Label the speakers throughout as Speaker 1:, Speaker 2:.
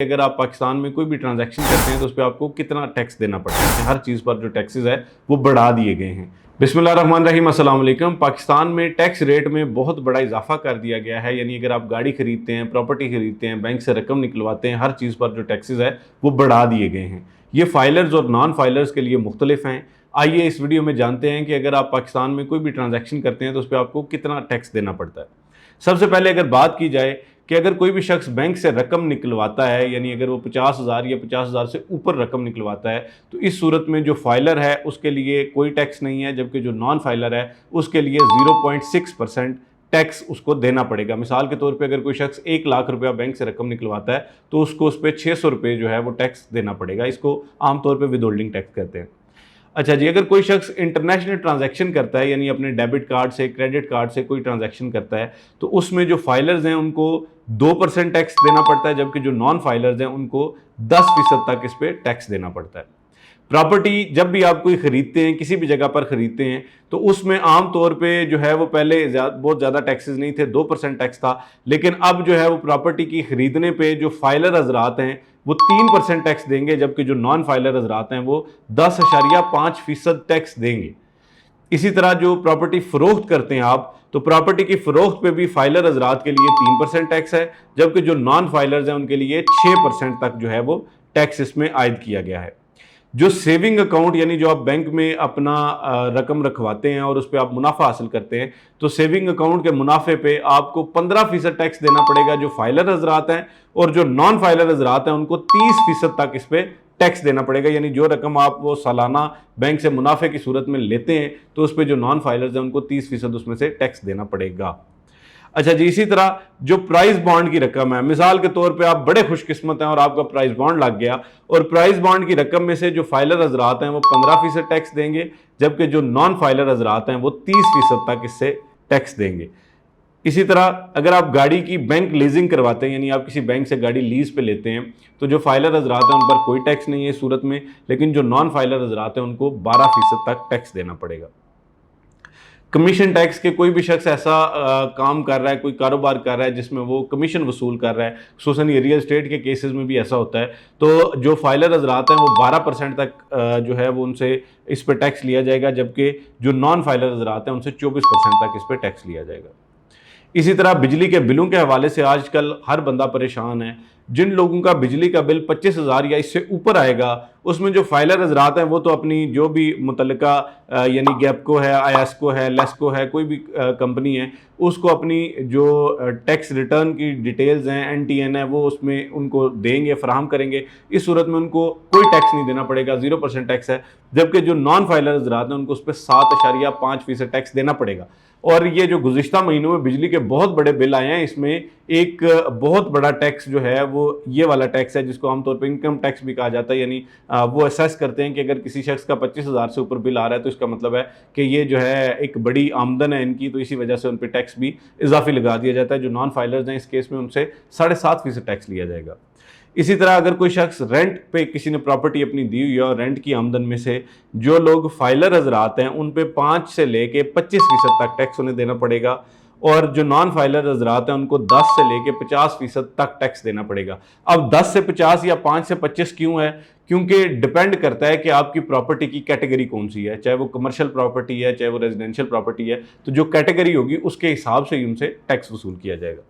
Speaker 1: अगर आप पाकिस्तान में कोई भी ट्रांजैक्शन करते हैं तो उस पर आपको कितना टैक्स देना पड़ता है। हर चीज़ पर जो टैक्सेस है वो बढ़ा दिए गए हैं। बिस्मिल्लाहिर्रहमानिर्रहीम, अस्सलाम वालेकुम। पाकिस्तान में टैक्स रेट में बहुत बड़ा इजाफा कर दिया गया है। यानी अगर आप गाड़ी खरीदते हैं, प्रॉपर्टी खरीदते हैं, बैंक से रकम निकलवाते हैं, हर चीज़ पर जो टैक्सेस है वो बढ़ा दिए गए हैं। ये फाइलर्स और नॉन फाइलर्स के लिए मुख्तलिफ हैं। आइए इस वीडियो में जानते हैं कि अगर आप पाकिस्तान में कोई भी ट्रांजैक्शन करते हैं तो उस पर आपको कितना टैक्स देना पड़ता है। सबसे पहले अगर बात की जाए कि अगर कोई भी शख्स बैंक से रकम निकलवाता है, यानी अगर वो 50,000 या 50,000 से ऊपर रकम निकलवाता है, तो इस सूरत में जो फाइलर है उसके लिए कोई टैक्स नहीं है, जबकि जो नॉन फाइलर है उसके लिए 0.6% टैक्स उसको देना पड़ेगा। मिसाल के तौर पे अगर कोई शख्स 1 लाख रुपया बैंक से रकम निकलवाता है तो उसको उस पर 600 रुपये जो है वो टैक्स देना पड़ेगा। इसको आमतौर पर विदहोल्डिंग टैक्स कहते हैं। अच्छा जी, अगर कोई शख्स इंटरनेशनल ट्रांजैक्शन करता है, यानी अपने डेबिट कार्ड से, क्रेडिट कार्ड से कोई ट्रांजैक्शन करता है, तो उसमें जो फाइलर्स हैं उनको 2% टैक्स देना पड़ता है, जबकि जो नॉन फाइलर्स हैं उनको 10% तक इस पर टैक्स देना पड़ता है। प्रॉपर्टी जब भी आप कोई ख़रीदते हैं, किसी भी जगह पर ख़रीदते हैं, तो उसमें आम तौर पे जो है वो पहले बहुत ज़्यादा टैक्सेस नहीं थे, 2% टैक्स था। लेकिन अब जो है वो प्रॉपर्टी की ख़रीदने पे जो फाइलर हजरात हैं वो 3% टैक्स देंगे, जबकि जो नॉन फाइलर हजरात हैं वो 10.5% टैक्स देंगे। इसी तरह जो प्रॉपर्टी फ़रोख्त करते हैं आप, तो प्रॉपर्टी की फ़रोख्त पे भी फाइलर हजरात के लिए 3% टैक्स है, जबकि जो नॉन फाइलर्स हैं उनके लिए 6% तक जो है वो टैक्स इसमें आयद किया गया है। जो सेविंग अकाउंट, यानी जो आप बैंक में अपना रकम रखवाते हैं और उस पर आप मुनाफा हासिल करते हैं, तो सेविंग अकाउंट के मुनाफे पे आपको 15% टैक्स देना पड़ेगा जो फाइलर हजरात हैं, और जो नॉन फाइलर हजरात हैं उनको 30% तक इस पर टैक्स देना पड़ेगा। यानी जो रकम आप वो सालाना बैंक से मुनाफे की सूरत में लेते हैं तो उस पर जो नॉन फाइलर्स हैं उनको 30% उसमें से टैक्स देना पड़ेगा। अच्छा जी, इसी तरह जो प्राइस बॉन्ड की रकम है, मिसाल के तौर पे आप बड़े खुशकिस्मत हैं और आपका प्राइस बॉन्ड लग गया, और प्राइस बॉन्ड की रकम में से जो फाइलर हजरात हैं वो 15% टैक्स देंगे, जबकि जो नॉन फाइलर हजरात हैं वो 30% तक इससे टैक्स देंगे। इसी तरह अगर आप गाड़ी की बैंक लीजिंग करवाते हैं, यानी आप किसी बैंक से गाड़ी लीज पे लेते हैं, तो जो फाइलर हजरात हैं उन पर कोई टैक्स नहीं है इस सूरत में, लेकिन जो नॉन फाइलर हजरात हैं उनको 12% तक टैक्स देना पड़ेगा। कमीशन टैक्स के कोई भी शख्स ऐसा काम कर रहा है, कोई कारोबार कर रहा है जिसमें वो कमीशन वसूल कर रहा है, खुसूसन ये रियल एस्टेट के केसेस में भी ऐसा होता है, तो जो फाइलर हजरात हैं वो 12% तक जो है वो उनसे इस पर टैक्स लिया जाएगा, जबकि जो नॉन फाइलर हजरात हैं उनसे 24% तक इस पर टैक्स लिया जाएगा। इसी तरह बिजली के बिलों के हवाले से आजकल हर बंदा परेशान है। जिन लोगों का बिजली का बिल 25,000 या इससे ऊपर आएगा, उसमें जो फाइलर हजरात हैं वो तो अपनी जो भी मुतल्लिका यानी गैपको है, आयास्को है, लेस्को है, कोई भी कंपनी है, उसको अपनी जो टैक्स रिटर्न की डिटेल्स हैं, NTN है, वो उसमें उनको देंगे, फराहम करेंगे। इस सूरत में उनको कोई टैक्स नहीं देना पड़ेगा, 0% टैक्स है, जबकि जो नॉन फाइलर हजरात हैं उनको उस पर 7.5% टैक्स देना पड़ेगा। और ये जो गुज़िश्ता महीनों में बिजली के बहुत बड़े बिल आए हैं, इसमें एक बहुत बड़ा टैक्स जो है वो ये वाला टैक्स है, जिसको आमतौर पर इनकम टैक्स भी कहा जाता है। यानी वो असेस करते हैं कि अगर किसी शख्स का 25,000 से ऊपर बिल आ रहा है तो इसका मतलब है कि ये जो है एक बड़ी आमदन है इनकी, तो इसी वजह से उन पर टैक्स भी इजाफी लगा दिया जाता है। जो नॉन फाइलर्स हैं इस केस में उनसे 7.5% टैक्स लिया जाएगा। इसी तरह अगर कोई शख्स रेंट पे किसी ने प्रॉपर्टी अपनी दी हुई है और रेंट की आमदन में से जो लोग फाइलर हजरात हैं उन पे 5 से लेके 25% तक टैक्स उन्हें देना पड़ेगा, और जो नॉन फाइलर हजरात हैं उनको 10 से लेके 50% तक टैक्स देना पड़ेगा। अब 10 से 50 या 5 से 25 क्यों है? क्योंकि डिपेंड करता है कि आपकी प्रॉपर्टी की कैटेगरी कौन सी है, चाहे वो कमर्शियल प्रॉपर्टी है, चाहे वो रेजिडेंशियल प्रॉपर्टी है, तो जो कैटेगरी होगी उसके हिसाब से ही उनसे टैक्स वसूल किया जाएगा।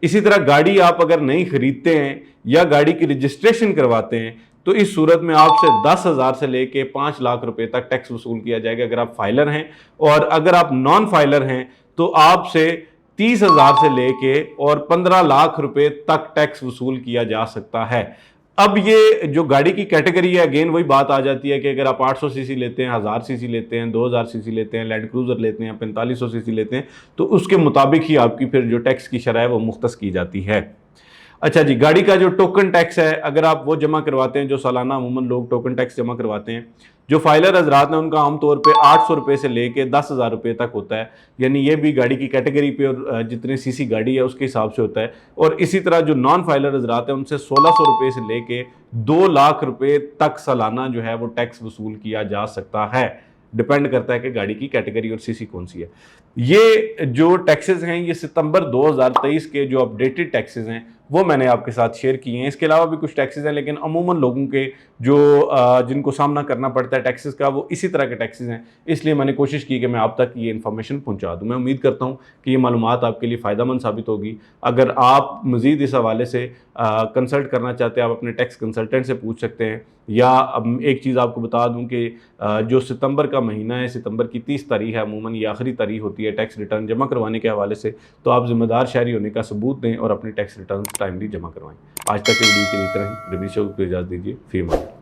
Speaker 1: इसी तरह गाड़ी आप अगर नहीं खरीदते हैं या गाड़ी की रजिस्ट्रेशन करवाते हैं, तो इस सूरत में आपसे 10,000 से लेके 5 लाख रुपए तक टैक्स वसूल किया जाएगा अगर आप फाइलर हैं, और अगर आप नॉन फाइलर हैं तो आपसे 30,000 से लेके और 15 लाख रुपए तक टैक्स वसूल किया जा सकता है। अब ये जो गाड़ी की कैटेगरी है, अगेन वही बात आ जाती है कि अगर आप 800 सीसी लेते हैं, 1000 सीसी लेते हैं, 2000 सीसी लेते हैं, लैंड क्रूजर लेते हैं, 4500 सीसी लेते हैं, तो उसके मुताबिक ही आपकी फिर जो टैक्स की शरह है वो मुख्तस की जाती है। अच्छा जी, गाड़ी का जो टोकन टैक्स है, अगर आप वो जमा करवाते हैं जो सालाना अमूमन लोग टोकन टैक्स जमा करवाते हैं, जो फाइलर हजरात हैं उनका आमतौर पे 800 रुपये से लेके 10,000 रुपये तक होता है। यानी ये भी गाड़ी की कैटेगरी पे और जितने सीसी गाड़ी है उसके हिसाब से होता है। और इसी तरह जो नॉन फाइलर हजरात हैं उनसे 1600 रुपये से लेके 2 लाख रुपये तक सालाना जो है वो टैक्स वसूल किया जा सकता है। डिपेंड करता है कि गाड़ी की कैटेगरी और सीसी कौन सी है। ये जो टैक्सेस हैं ये सितंबर 2023 के जो अपडेटेड टैक्सेस हैं وہ میں نے آپ کے ساتھ شیئر کیے ہیں. اس کے علاوہ بھی کچھ ٹیکسز ہیں لیکن عموماً لوگوں کے جو جن کو سامنا کرنا پڑتا ہے ٹیکسز کا وہ اسی طرح کے ٹیکسز ہیں, اس لیے میں نے کوشش کی کہ میں آپ تک یہ انفارمیشن پہنچا دوں. میں امید کرتا ہوں کہ یہ معلومات آپ کے لیے فائدہ مند ثابت ہوگی. اگر آپ مزید اس حوالے سے کنسلٹ کرنا چاہتے ہیں آپ اپنے ٹیکس کنسلٹنٹ سے پوچھ سکتے ہیں. یا ایک چیز آپ کو بتا دوں کہ جو ستمبر کا مہینہ ہے, ستمبر کی 30 تاریخ ہے, عموماً یہ آخری تاریخ ہوتی ہے ٹیکس ریٹرن جمع کروانے کے حوالے سے, تو آپ ذمہ دار شہری ہونے کا ثبوت دیں اور اپنے ٹیکس ریٹرن ٹائملی جمع کروائیں. آج تک کے ویڈیو کے لیے اتنا ہی. ربیع شوق کو اجازت دیجیے. فی امان اللہ.